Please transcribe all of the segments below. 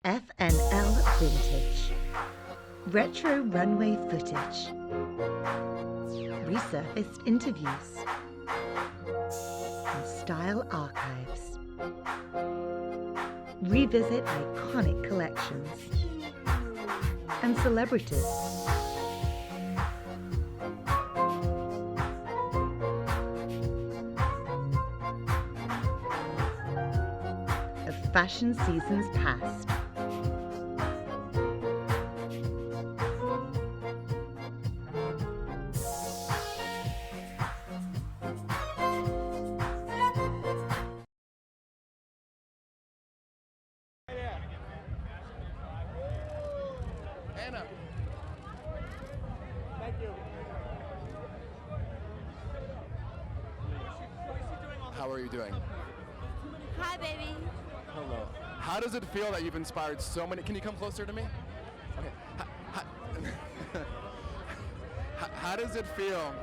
FNL Vintage. Retro runway footage. Resurfaced interviews. And style archives. Revisit iconic collections. And celebrities. Of fashion seasons past. Anna. Thank you. How are you doing? Hi, baby. Hello. How does it feel that you've inspired so many? Can you come closer to me? Okay. How does it feel?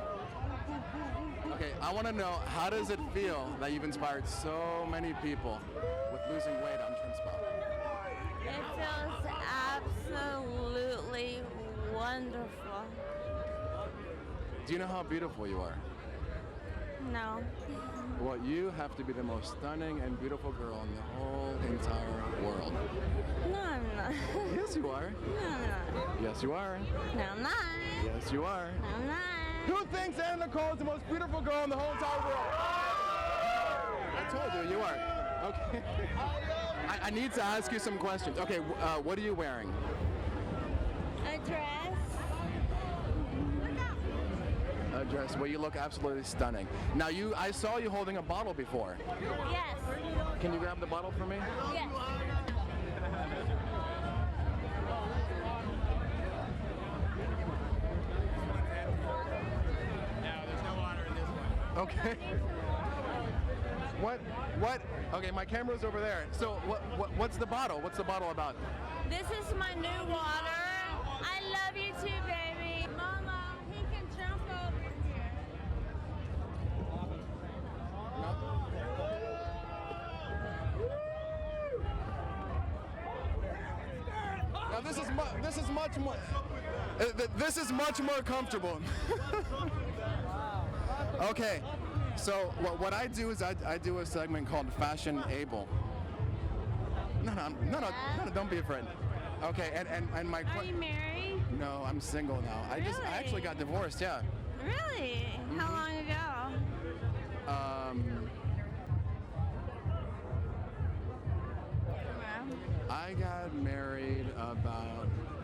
Okay, I want to know, how does it feel that you've inspired so many people with losing weight on Trimspa? It feels absolutely wonderful. Do you know how beautiful you are? No. Well, you have to be the most stunning and beautiful girl in the whole entire world. No, I'm not. Yes, you are. No, I'm not. Yes, you are. No, I'm not. Yes, you are. No, I'm not. Who thinks Anna Nicole is the most beautiful girl in the whole entire world? I told you, you are. Okay. I need to ask you some questions. Okay, what are you wearing? A dress. A dress. Well, you look absolutely stunning. Now, I saw you holding a bottle before. Yes. Can you grab the bottle for me? Yes. Okay. What? Okay, my camera's over there. So, what's the bottle? What's the bottle about? This is my new water. I love you too, baby. Mama, he can jump over here. Now this is much more. This is much more comfortable. Okay, so what I do is I do a segment called Fashion Able. No, don't be afraid. Okay, and my. Are you married? No, I'm single now. I actually got divorced. Yeah. Really? How long ago? I got married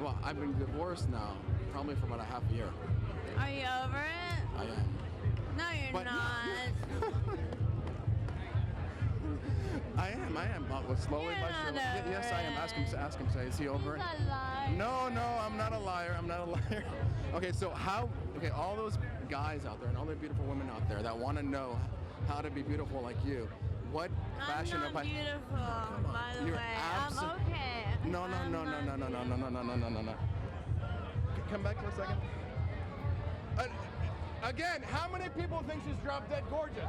well, I've been divorced now, probably for about a half a year. Are you over it? I am. No, you're not. I am. Well, slowly You're but not surely. over Yes, I am. Ask him. Say, is he over it? He's a liar. No, I'm not a liar. I'm not a liar. Okay, so all those guys out there and all the beautiful women out there that want to know how to be beautiful like you, what fashion I'm not beautiful, by the You're way. I'm okay. No. Come back for a second. Again, how many people think she's drop dead gorgeous?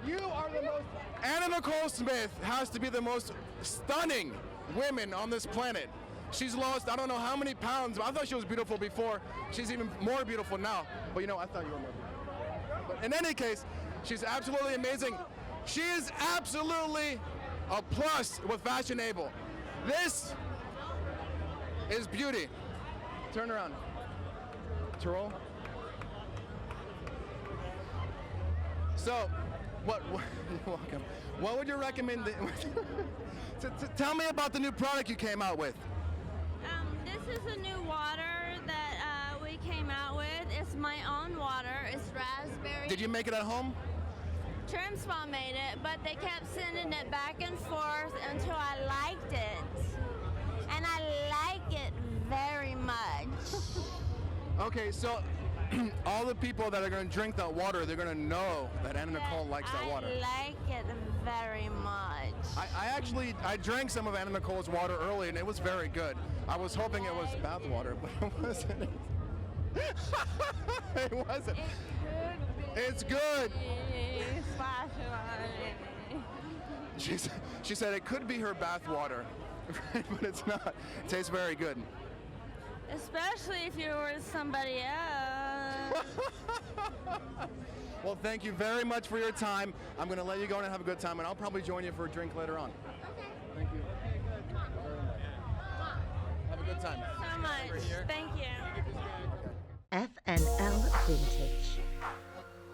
You are the most. Anna Nicole Smith has to be the most stunning woman on this planet. She's lost I don't know how many pounds. I thought she was beautiful before. She's even more beautiful now. But I thought you were more beautiful. But in any case, she's absolutely amazing. She is absolutely a plus with Fashion Able. This is beauty. Turn around. To roll. So, you're welcome. What would you recommend? Tell me about the new product you came out with. This is a new water that we came out with. It's my own water. It's raspberry. Did you make it at home? Trimspa made it, but they kept sending it back and forth until I liked it. And I like it very much. Okay, so all the people that are going to drink that water, they're going to know that Anna Nicole likes that water. I like it very much. I drank some of Anna Nicole's water early, and it was very good. I was hoping it was bath water, but it wasn't. It wasn't. It could be. It's good. Splash it on it. She said it could be her bath water, but it's not. It tastes very good. Especially if you were with somebody else. Well, thank you very much for your time. I'm going to let you go and have a good time, and I'll probably join you for a drink later on. Okay. Thank you. Have a good time. So much. Thank you. FNL Vintage.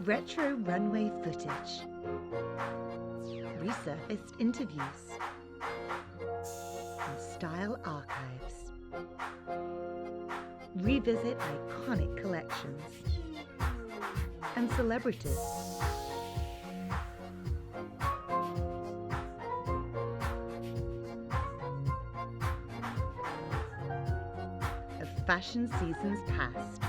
Retro runway footage. Resurfaced interviews. And style archives. Revisit iconic collections. And celebrities. Of fashion seasons past.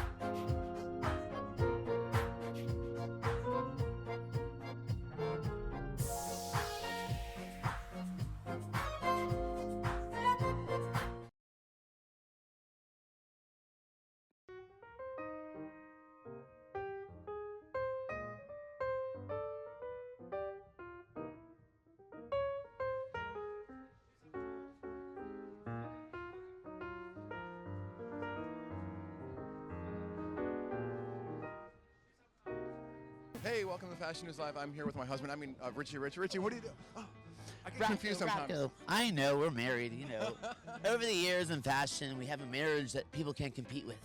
Hey, welcome to Fashion News Live. I'm here with my husband. Richie. Richie, what do you do? Oh, I get confused sometimes. Rocco. I know, we're married, you know. Over the years in fashion, we have a marriage that people can't compete with.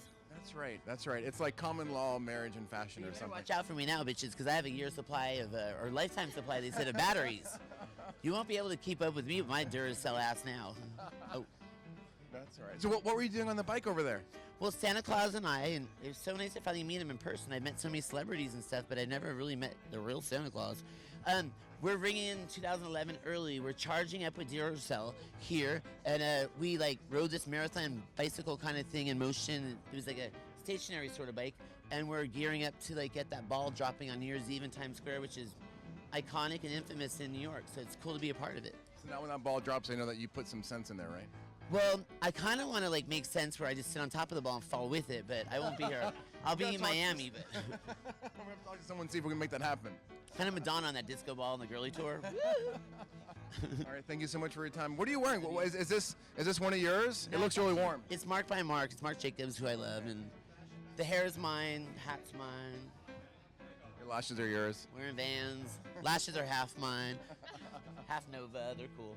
That's right. It's like common law marriage in fashion or something. Watch out for me now, bitches, because I have a year's supply of, or lifetime supply, they said, of batteries. You won't be able to keep up with me with my Duracell ass now. Oh. That's all right. So what were you doing on the bike over there? Well, Santa Claus and I, and it was so nice to finally meet him in person. I've met so many celebrities and stuff, but I've never really met the real Santa Claus. We're ringing in 2011 early. We're charging up with Duracell here, and we rode this marathon bicycle kind of thing in motion. It was like a stationary sort of bike, and we're gearing up to get that ball dropping on New Year's Eve in Times Square, which is iconic and infamous in New York. So it's cool to be a part of it. So now when that ball drops, I know that you put some sense in there, right? Well, I kind of want to make sense where I just sit on top of the ball and fall with it, but I won't be here. I'll be in Miami, but I'm gonna talk to someone and see if we can make that happen. kind of Madonna on that disco ball on the girly tour. All right, thank you so much for your time. What are you wearing? Is this one of yours? It looks really warm. It's Mark by Mark. It's Mark Jacobs, who I love, and the hair is mine, hat's mine. Your lashes are yours. Wearing Vans. Lashes are half mine, half Nova. They're cool.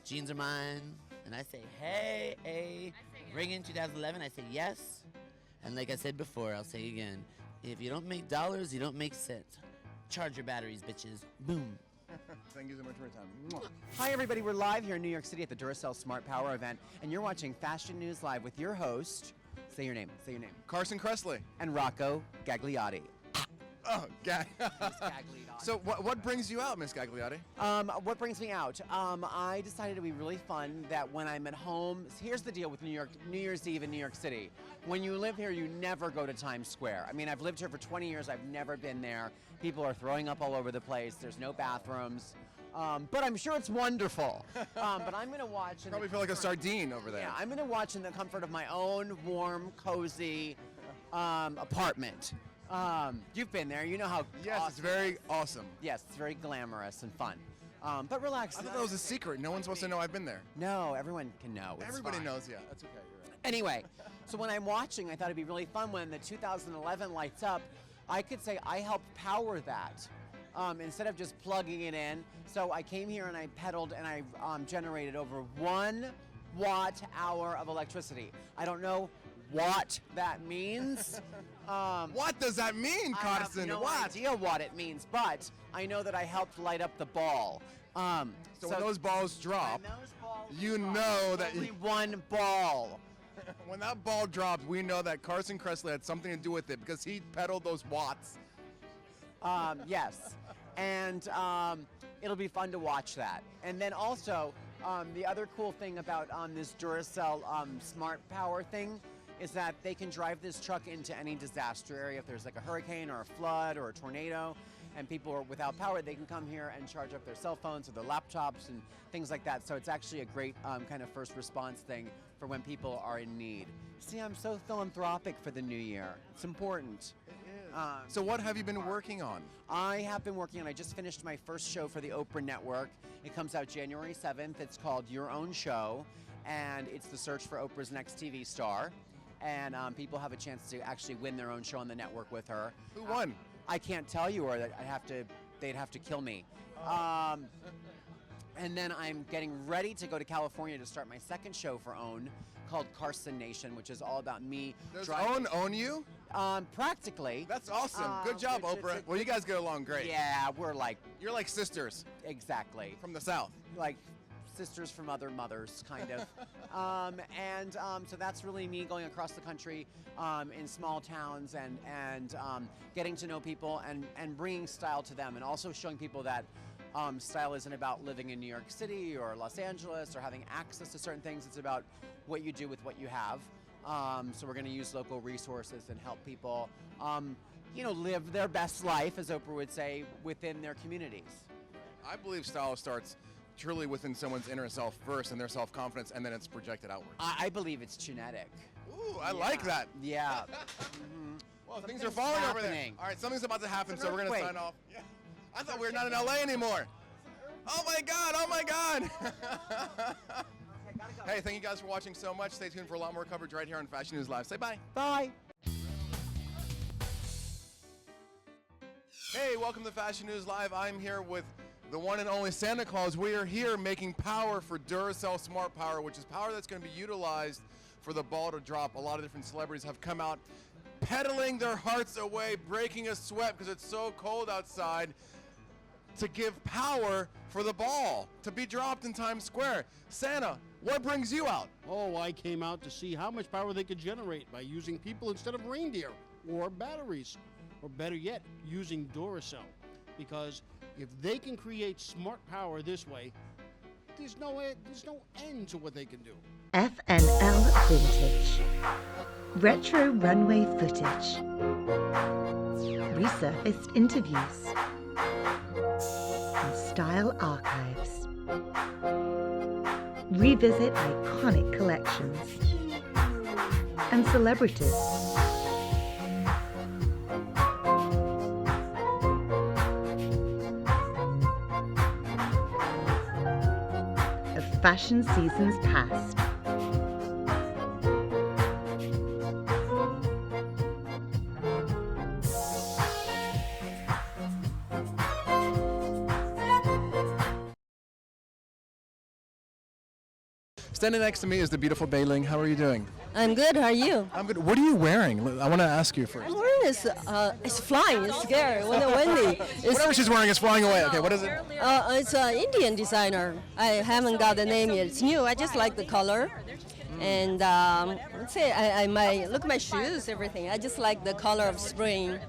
Jeans are mine. And I say, hey, ring in 2011, I say yes. And like I said before, I'll say again, if you don't make dollars, you don't make cents. Charge your batteries, bitches. Boom. Thank you so much for your time. Hi everybody, we're live here in New York City at the Duracell Smart Power event, and you're watching Fashion News Live with your host, say your name, Carson Kressley. and Rocco Gagliotti. Oh, So what brings you out, Miss Gagliotti? What brings me out? I decided it would be really fun that when I'm at home, here's the deal with New Year's Eve in New York City. When you live here, you never go to Times Square. I mean, I've lived here for 20 years, I've never been there. People are throwing up all over the place, there's no bathrooms. But I'm sure it's wonderful. But I'm gonna watch. Probably feel like a sardine over there. Yeah, I'm gonna watch in the comfort of my own warm, cozy apartment. You've been there, you know how Yes, awesome it's very it is. awesome. Yes, it's very glamorous and fun. But relax. I thought that was a secret. No one's supposed to know I've been there. No, everyone can know. It's Everybody fine. knows, yeah. That's okay, you're right. Anyway, so when I'm watching, I thought it'd be really fun when the 2011 lights up, I could say I helped power that. Instead of just plugging it in. So I came here and I pedaled and I generated over 1 watt-hour of electricity. I don't know what that means. What does that mean, Carson? I have no What? idea what it means, but I know that I helped light up the ball. So when those balls drop, when those balls you drop, know that only one ball. when that ball dropped, we know that Carson Kressley had something to do with it because he pedaled those watts. Yes, and it'll be fun to watch that. And then also, the other cool thing about this Duracell Smart Power thing is that they can drive this truck into any disaster area. If there's like a hurricane or a flood or a tornado and people are without power, they can come here and charge up their cell phones or their laptops and things like that. So it's actually a great kind of first response thing for when people are in need. See, I'm so philanthropic for the new year. It's important. It is. So what have you been working on? I have been working on, I just finished my first show for the Oprah Network. It comes out January 7th. It's called Your Own Show, and it's the search for Oprah's next TV star. And people have a chance to actually win their own show on the network with her. Who won? I can't tell you, or they'd have to kill me. And then I'm getting ready to go to California to start my second show for OWN called Carson Nation, which is all about me. Does OWN own you? Practically. That's awesome. Good job, Oprah. Well, you guys get along great. Yeah, we're like, You're like sisters exactly. from the South. Like sisters from other mothers, kind of. So that's really me going across the country in small towns and getting to know people and bringing style to them, and also showing people that style isn't about living in New York City or Los Angeles or having access to certain things. It's about what you do with what you have. So we're going to use local resources and help people, live their best life, as Oprah would say, within their communities. I believe style starts truly within someone's inner self first and their self-confidence, and then it's projected outward. I believe it's genetic. Ooh, I like that. Yeah. Well, things are falling over there. happening. All right, something's about to happen, It's an so we're going to earthquake. sign off. Yeah. I thought we were not in LA anymore. Oh my God, oh my God. Hey, thank you guys for watching so much. Stay tuned for a lot more coverage right here on Fashion News Live. Say bye. Bye. Hey, welcome to Fashion News Live. I'm here with the one and only Santa Claus. We are here making power for Duracell Smart Power, which is power that's going to be utilized for the ball to drop. A lot of different celebrities have come out pedaling their hearts away, breaking a sweat because it's so cold outside, to give power for the ball to be dropped in Times Square. Santa, what brings you out? Oh, I came out to see how much power they could generate by using people instead of reindeer or batteries, or better yet, using Duracell. Because if they can create smart power this way, there's no end to what they can do. FNL Vintage. Retro runway footage. Resurfaced interviews. And style archives. Revisit iconic collections. And celebrities. Of fashion seasons past. Standing next to me is the beautiful Beiling. How are you doing? I'm good. How are you? I'm good. What are you wearing? I want to ask you first. I'm wearing this. It's flying. It's scary. When it's windy. Whatever she's wearing is flying away. Okay, what is it? It's an Indian designer. I haven't got the name yet. It's new. I just like the color. And let's say I might look at my shoes, everything. I just like the color of spring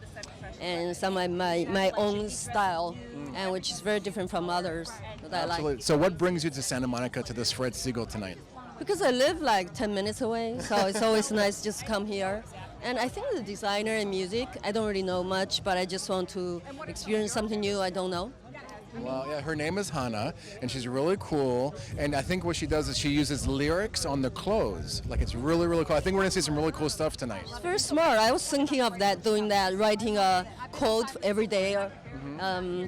and some of my own style, and which is very different from others that I like. Absolutely. So what brings you to Santa Monica to this Fred Siegel tonight? Because I live like 10 minutes away, so it's always nice just to come here. And I think the designer and music, I don't really know much, but I just want to experience something new I don't know. Well, yeah, her name is Hannah, and she's really cool. And I think what she does is she uses lyrics on the clothes. Like, it's really, really cool. I think we're going to see some really cool stuff tonight. It's very smart. I was thinking of that, doing that, writing a quote every day.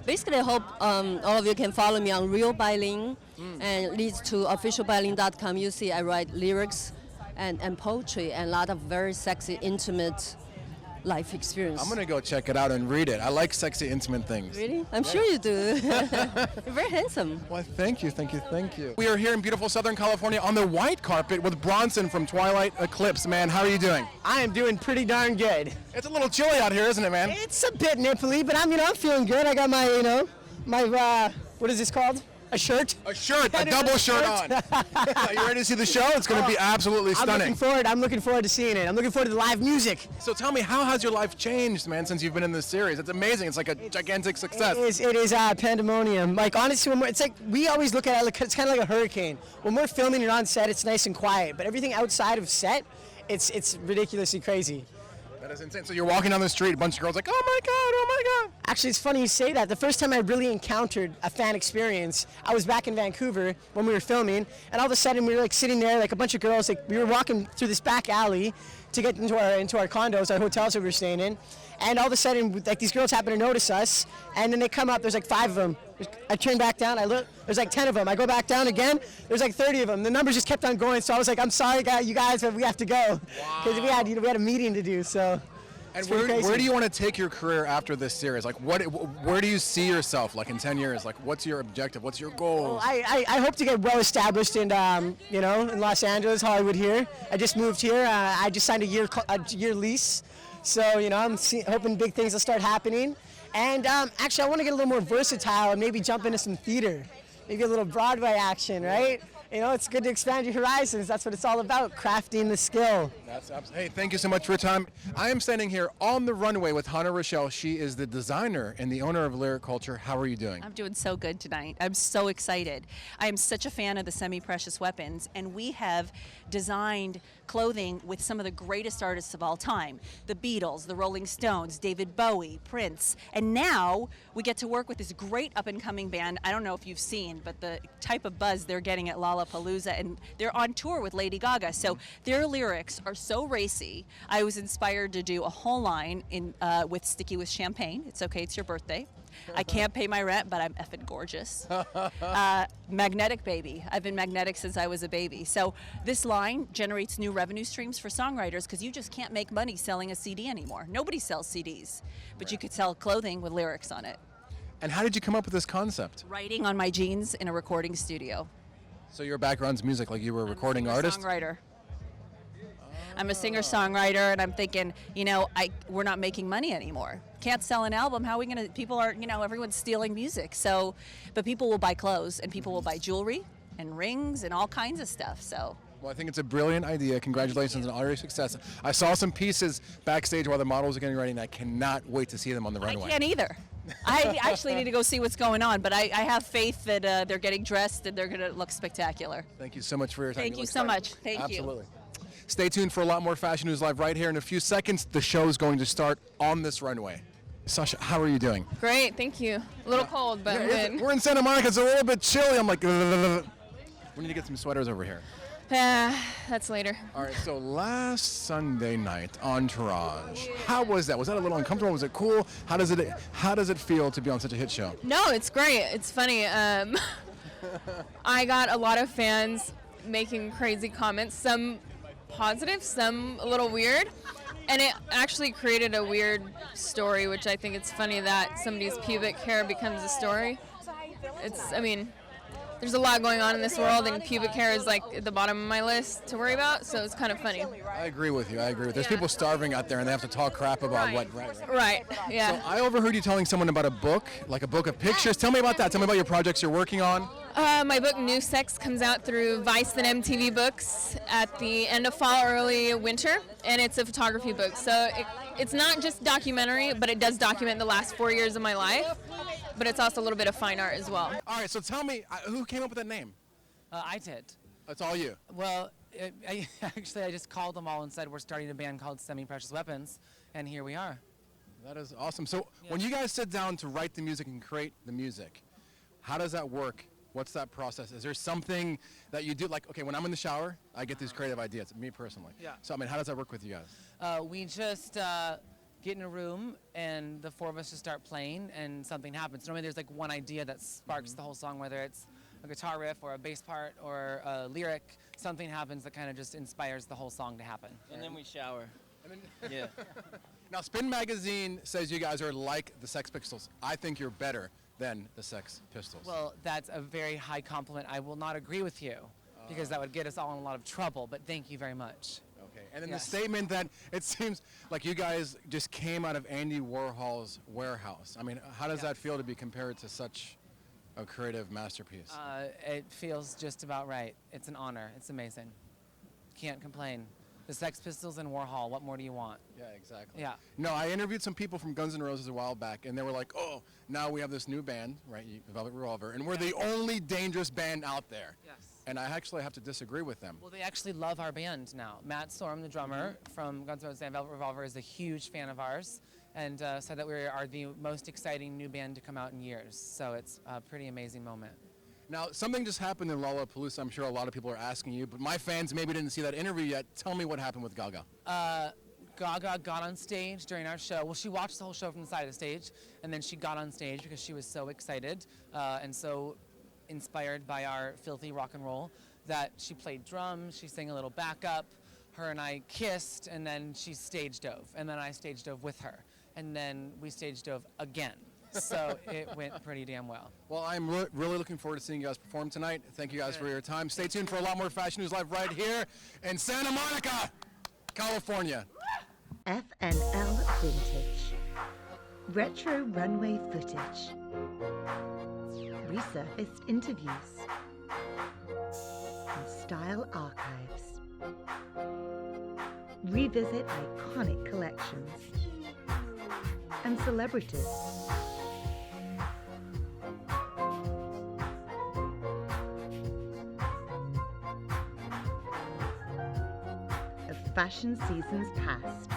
Basically, I hope all of you can follow me on Real Bailing, and it leads to officialbailing.com. You see I write lyrics and poetry and a lot of very sexy, intimate life experience. I'm going to go check it out and read it. I like sexy, intimate things. Really? I'm sure you do. You're very handsome. Well, thank you, thank you, thank you. We are here in beautiful Southern California on the white carpet with Bronson from Twilight Eclipse. Man, how are you doing? I am doing pretty darn good. It's a little chilly out here, isn't it, man? It's a bit nipply, but I'm feeling good. I got my, what is this called? A shirt? A shirt, a double shirt on. Are you ready to see the show? It's going to be absolutely stunning. I'm looking forward to seeing it. I'm looking forward to the live music. So tell me, how has your life changed, man, since you've been in this series? It's amazing. It's like a gigantic success. It is pandemonium. Like, honestly, it's like, we always look at it like it's kind of like a hurricane. When we're filming it on set, it's nice and quiet. But everything outside of set, it's ridiculously crazy. That is insane. So you're walking down the street, a bunch of girls like, oh my God, oh my God. Actually, it's funny you say that. The first time I really encountered a fan experience, I was back in Vancouver when we were filming, and all of a sudden we were like sitting there, like a bunch of girls, like we were walking through this back alley to get into our condos, our hotels that we were staying in, and all of a sudden, like these girls happen to notice us, and then they come up. There's like 5 of them. I turn back down. I look. There's like 10 of them. I go back down again. There's like 30 of them. The numbers just kept on going. So I was like, I'm sorry, you guys, but we have to go because we had a meeting to do. So. And where do you want to take your career after this series? Like, where do you see yourself, like, in 10 years? Like, what's your objective? What's your goal? Well, I hope to get well established in, in Los Angeles, Hollywood here. I just moved here. I just signed a year lease. So, I'm hoping big things will start happening. And actually, I want to get a little more versatile and maybe jump into some theater. Maybe a little Broadway action, right? It's good to expand your horizons. That's what it's all about, crafting the skill. Hey, thank you so much for your time. I am standing here on the runway with Hannah Rochelle. She is the designer and the owner of Lyric Culture. How are you doing? I'm doing so good tonight. I'm so excited. I am such a fan of the semi-precious weapons, and we have designed clothing with some of the greatest artists of all time. The Beatles, the Rolling Stones, David Bowie, Prince, and now we get to work with this great up-and-coming band. I don't know if you've seen, but the type of buzz they're getting at Lollapalooza, and they're on tour with Lady Gaga, so their lyrics are so racy. I was inspired to do a whole line with Sticky with Champagne. It's okay, it's your birthday. I can't pay my rent, but I'm effing gorgeous. Magnetic baby. I've been magnetic since I was a baby. So this line generates new revenue streams for songwriters because you just can't make money selling a CD anymore. Nobody sells CDs, but you could sell clothing with lyrics on it. And how did you come up with this concept? Writing on my jeans in a recording studio. So your background's music, like you were a recording artist? Songwriter. I'm a singer-songwriter, and I'm thinking, we're not making money anymore. Can't sell an album. How are we going to, people are, everyone's stealing music. So, but people will buy clothes, and people will buy jewelry and rings and all kinds of stuff, so. Well, I think it's a brilliant idea. Congratulations on all your success. I saw some pieces backstage while the models are getting ready, and I cannot wait to see them on the runway. I can't either. I actually need to go see what's going on, but I have faith that they're getting dressed and they're going to look spectacular. Thank you so much for your time. Thank you so much. Thank you. Absolutely. Stay tuned for a lot more fashion news live right here in a few seconds. The show is going to start on this runway. Sasha, how are you doing? Great, thank you. A little cold, but I'm good. We're in Santa Monica. It's a little bit chilly. I'm like, we need to get some sweaters over here. That's later. All right, so last Sunday night, Entourage. How was that? Was that a little uncomfortable? Was it cool? How does it feel to be on such a hit show? No, it's great. It's funny. I got a lot of fans making crazy comments, some positive, some a little weird, and it actually created a weird story, which I think it's funny that somebody's pubic hair becomes a story. There's a lot going on in this world, and pubic hair is like at the bottom of my list to worry about, so it's kind of funny. I agree with you. There's people starving out there, and they have to talk crap about what. Right, yeah. So I overheard you telling someone about a book of pictures. Tell me about that. Tell me about your projects you're working on. My book, New Sex, comes out through Vice and MTV Books at the end of fall, early winter, and it's a photography book. So it's not just documentary, but it does document the last 4 years of my life, but it's also a little bit of fine art as well. All right, so tell me, who came up with that name? I did. That's all you? Well, I just called them all and said we're starting a band called Semi-Precious Weapons, and here we are. That is awesome. So when you guys sit down to write the music and create the music, how does that work? What's that process? Is there something that you do? Like, okay, when I'm in the shower, I get these creative ideas, me personally. Yeah. So, how does that work with you guys? We just get in a room, and the 4 of us just start playing, and something happens. Normally there's like one idea that sparks the whole song, whether it's a guitar riff or a bass part or a lyric. Something happens that kind of just inspires the whole song to happen. And then we shower. Yeah. Now, Spin Magazine says you guys are like the Sex Pistols. I think you're better than the Sex Pistols. Well, that's a very high compliment. I will not agree with you because that would get us all in a lot of trouble, but thank you very much. Okay, and then the statement that it seems like you guys just came out of Andy Warhol's warehouse. How does that feel to be compared to such a creative masterpiece? It feels just about right. It's an honor. It's amazing. Can't complain. The Sex Pistols and Warhol, what more do you want? Yeah, exactly. Yeah. No, I interviewed some people from Guns N' Roses a while back, and they were like, oh, now we have this new band, right, Velvet Revolver, and we're the only dangerous band out there. Yes. And I actually have to disagree with them. Well, they actually love our band now. Matt Storm, the drummer from Guns N' Roses and Velvet Revolver, is a huge fan of ours and said that we are the most exciting new band to come out in years. So it's a pretty amazing moment. Now, something just happened in Lollapalooza. I'm sure a lot of people are asking you, but my fans maybe didn't see that interview yet. Tell me what happened with Gaga. Gaga got on stage during our show. Well, she watched the whole show from the side of the stage, and then she got on stage because she was so excited and so inspired by our filthy rock and roll that she played drums, she sang a little backup, her and I kissed, and then she stage dove, and then I stage dove with her, and then we stage dove again. So it went pretty damn well. Well, I'm really looking forward to seeing you guys perform tonight. Thank you guys for your time. Stay tuned for a lot more Fashion News Live right here in Santa Monica, California. FNL Vintage. Retro runway footage. Resurfaced interviews. And style archives. Revisit iconic collections. And celebrities. Of fashion seasons past.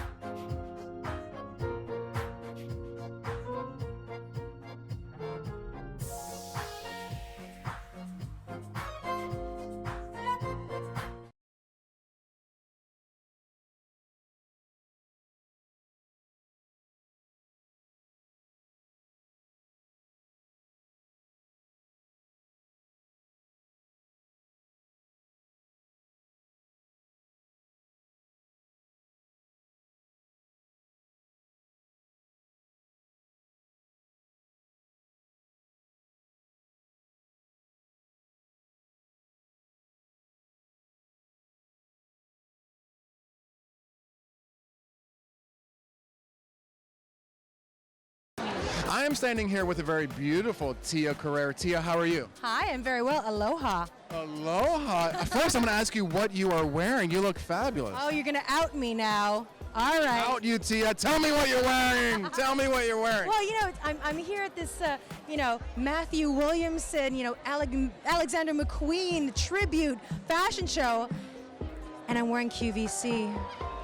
I am standing here with a very beautiful Tia Carrere. Tia, how are you? Hi, I'm very well. Aloha. Aloha. First, I'm going to ask you what you are wearing. You look fabulous. Oh, you're going to out me now. All right. Out you, Tia. Tell me what you're wearing. Tell me what you're wearing. Well, I'm here at this, Matthew Williamson, Alexander McQueen tribute fashion show, and I'm wearing QVC.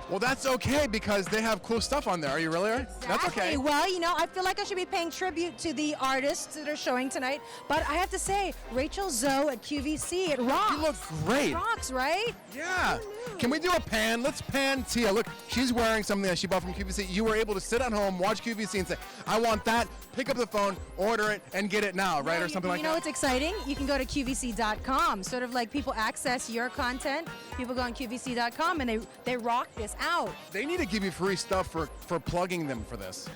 Well, that's okay because they have cool stuff on there. Are you really? Exactly. That's okay. Well, I feel like I should be paying tribute to the artists that are showing tonight. But I have to say, Rachel Zoe at QVC, it rocks. You look great. It rocks, right? Yeah. Can we do a pan? Let's pan Tia. Look, she's wearing something that she bought from QVC. You were able to sit at home, watch QVC, and say, I want that. Pick up the phone, order it, and get it now, right? Or something like that. You know what's exciting? You can go to QVC.com. Sort of like people access your content. People go on QVC.com and they rock this out. They need to give you free stuff for plugging them for this.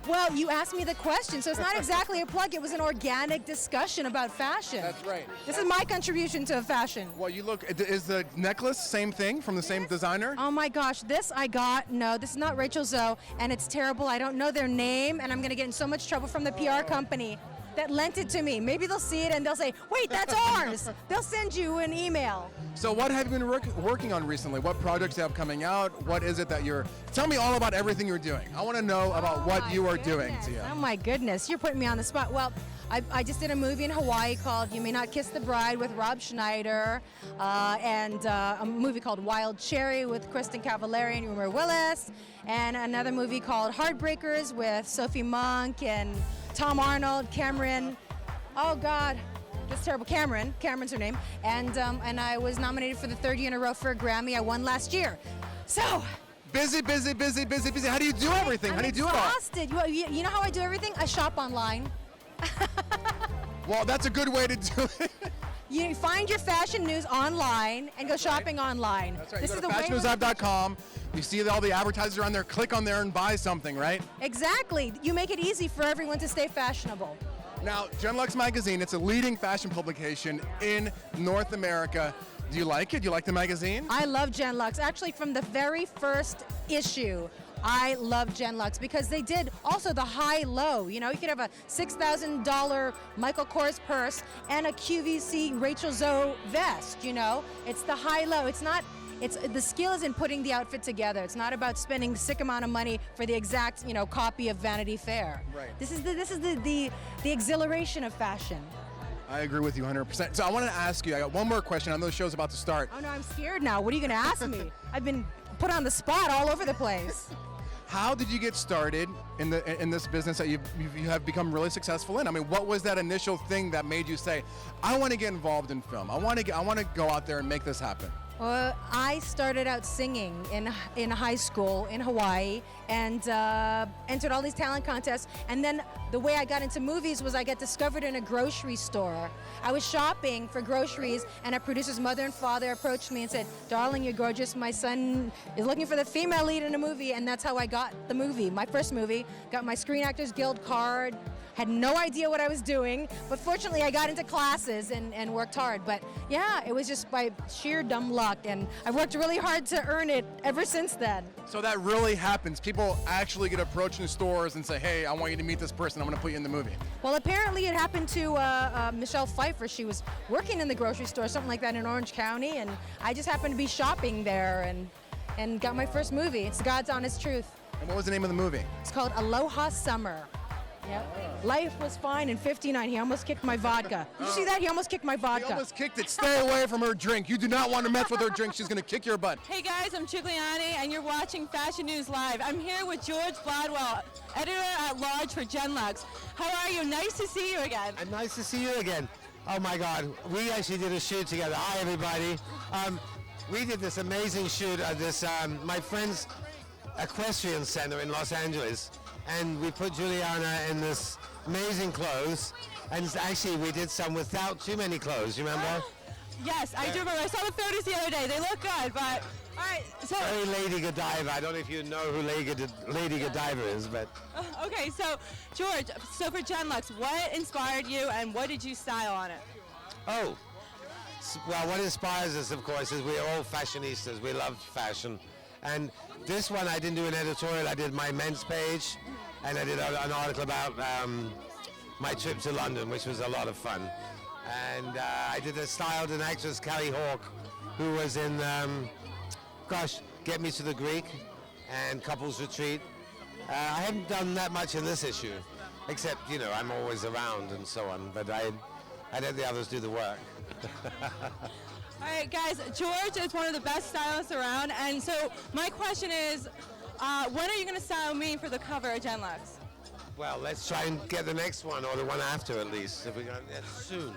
Well, you asked me the question, so it's not exactly a plug. It was an organic discussion about fashion. That's right. This is my contribution to fashion. Well, you look, is the necklace same thing from the same designer? Oh my gosh, this I got, no, this is not Rachel Zoe, and it's terrible. I don't know their name, and I'm going to get in so much trouble from the PR company that lent it to me. Maybe they'll see it and they'll say, wait, that's ours. They'll send you an email. So what have you been working on recently? What projects you have coming out? What is it that tell me all about everything you're doing. I want to know about what you are doing, Tia. Oh my goodness, you're putting me on the spot. Well, I just did a movie in Hawaii called You May Not Kiss the Bride with Rob Schneider, and a movie called Wild Cherry with Kristen Cavallari and Rumor Willis, and another movie called Heartbreakers with Sophie Monk and Tom Arnold, Cameron, oh God, that's terrible, Cameron's her name, and I was nominated for the third year in a row for a Grammy. I won last year. So, busy. How do you do everything? How do you do it all? Exhausted. You know how I do everything? I shop online. Well, that's a good way to do it. You find your fashion news online and go shopping online. That's right. This you is go to fashionnewslive.com. You see all the advertisers on there. Click on there and buy something, right? Exactly. You make it easy for everyone to stay fashionable. Now, Genlux Magazine, it's a leading fashion publication in North America. Do you like it? Do you like the magazine? I love Genlux. Actually, from the very first issue, I love Genlux because they did also the high-low. You could have a $6,000 Michael Kors purse and a QVC Rachel Zoe vest. It's the high-low. It's the skill is in putting the outfit together. It's not about spending sick amount of money for the exact copy of Vanity Fair. Right. This is the exhilaration of fashion. I agree with you 100%. So I want to ask you, I got one more question. I know the show's about to start. Oh no, I'm scared now. What are you going to ask me? I've been put on the spot all over the place. How did you get started in this business that you have become really successful in? I mean, what was that initial thing that made you say, I want to get involved in film. I want to go out there and make this happen? Well, I started out singing in high school in Hawaii and entered all these talent contests. And then the way I got into movies was I got discovered in a grocery store. I was shopping for groceries and a producer's mother and father approached me and said, "Darling, you're gorgeous. My son is looking for the female lead in a movie." And that's how I got the movie, my first movie. Got my Screen Actors Guild card. Had no idea what I was doing, but fortunately I got into classes and worked hard. But yeah, it was just by sheer dumb luck, and I've worked really hard to earn it ever since then. So that really happens. People actually get approached in stores and say, hey, I want you to meet this person. I'm going to put you in the movie. Well, apparently it happened to Michelle Pfeiffer. She was working in the grocery store, something like that in Orange County, and I just happened to be shopping there and got my first movie. It's God's honest truth. And what was the name of the movie? It's called Aloha Summer. Yep. Life was fine in 59. He almost kicked my vodka. Did you see that? He almost kicked my vodka. He almost kicked it. Stay away from her drink. You do not want to mess with her drink. She's going to kick your butt. Hey guys, I'm Chigliani and you're watching Fashion News Live. I'm here with George Gladwell, editor-at-large for Genlux. How are you? Nice to see you again. Nice to see you again. Oh my God, we actually did a shoot together. Hi everybody. We did this amazing shoot at this, my friend's equestrian center in Los Angeles. And we put Juliana in this amazing clothes. And actually we did some without too many clothes, you remember? Yes, I do remember. I saw the photos the other day. They look good, but all right. So very Lady Godiva. I don't know if you know who Lady Godiva is, but. Okay, so George, so for Genlux, what inspired you and what did you style on it? Oh, well, what inspires us, of course, is we're all fashionistas. We love fashion. And this one, I didn't do an editorial. I did my men's page, and I did an article about my trip to London, which was a lot of fun. And I did a styled an actress, Callie Hawke, who was in, Get Me to the Greek and Couples Retreat. I haven't done that much in this issue, except, you know, I'm always around and so on, but I let the others do the work. All right, guys, George is one of the best stylists around, and so my question is, when are you going to style me for the cover of Genlux? Well, let's try and get the next one, or the one after at least, if we got it soon.